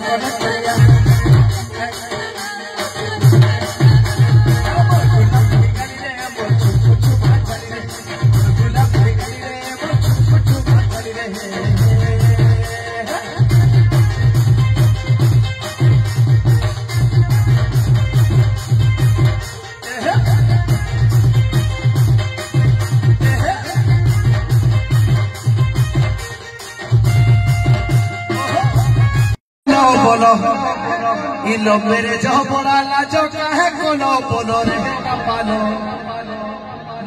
कले करिया बोलो इलो मेरे जो बोला लाजो काहे कोलो बोलो रे पालो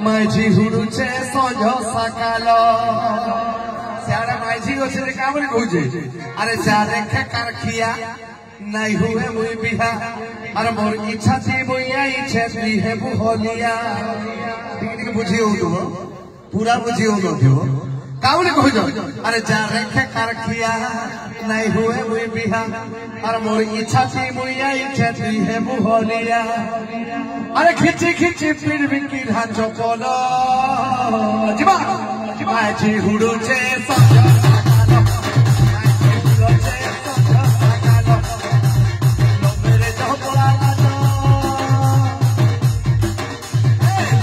माझी हुडू छे सोझो सकालो सारा माझी को से कामरे खोजे अरे चारे के करखिया नहीं हुए मुई बिहा अरे मोर इच्छा थी मुई आई छेती है बुहोलिया ठीक बुझियो तो पूरा बुझियो न थियो काउले खोजो अरे चारे के करखिया नहीं हुए मुई बिहा और मोर इच्छा थी मुई आई छेती है बुहोलिया अरे खिची खिची फिर भी की ढांचो बोलो जिबा माझी हुडू छे सोझो सकालो माझी हुडू छे सोझो सकालो लो मेरे जो बोला लाजो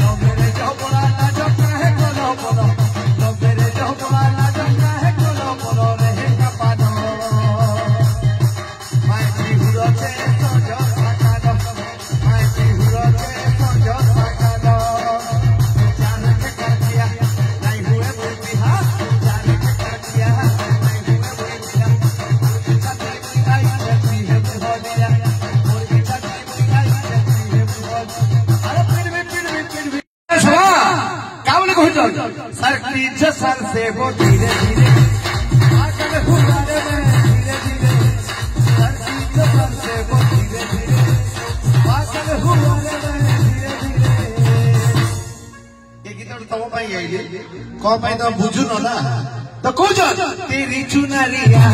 लो मेरे जो बोला लाजो काहे कोलो बोलो लो मेरे जो बोला लाजो काहे कोलो बोलो रे कपानो माझी हुडू छे सोझो सकालो माझी हुडू छे सोझो सकालो जाने के कर दिया नहीं हुए मुई बिहा जाने के कर दिया नहीं हुए मुई बिहा छाती आई छाती है बुहोलिया मोर छाती आई छाती है बुहोलिया अरे फिर भी सवा कावले को चल सरकी जसर से वो धीरे धीरे आकर हुआरे में धीरे धीरे सरकी जसर से वो धीरे धीरे आकर हुआरे में धीरे धीरे ये गीत तो पाई आइले को पाई तो बुझु न ना तो कोज तेरी चुनरिया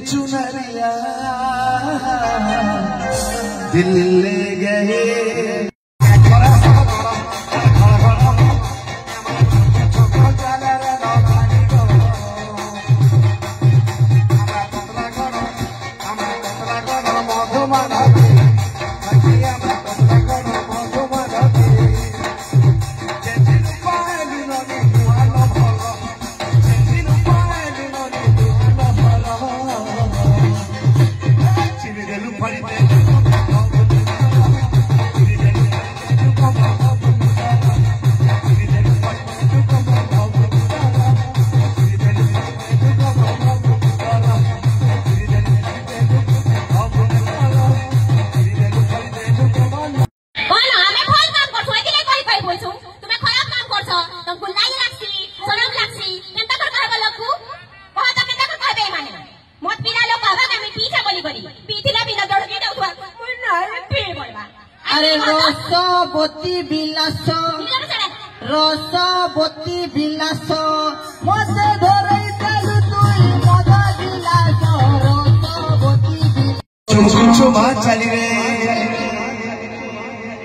चुनरिया दिल ले गए अरे रसवती बिलास रसवती बिलास मते धरई देलु तुई मद गिलास रसवती चुमा चली रे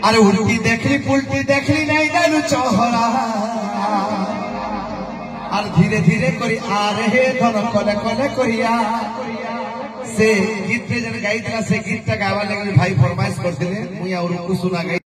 अरे उल्टी देखली पुल्टी देखली नहीं देलु चोहरा और धीरे धीरे करी आ रहे धन कले कले करिया से गीत जन गाई से गीत गावा लगे भाई फरमाइश करते मुई और सुना गई।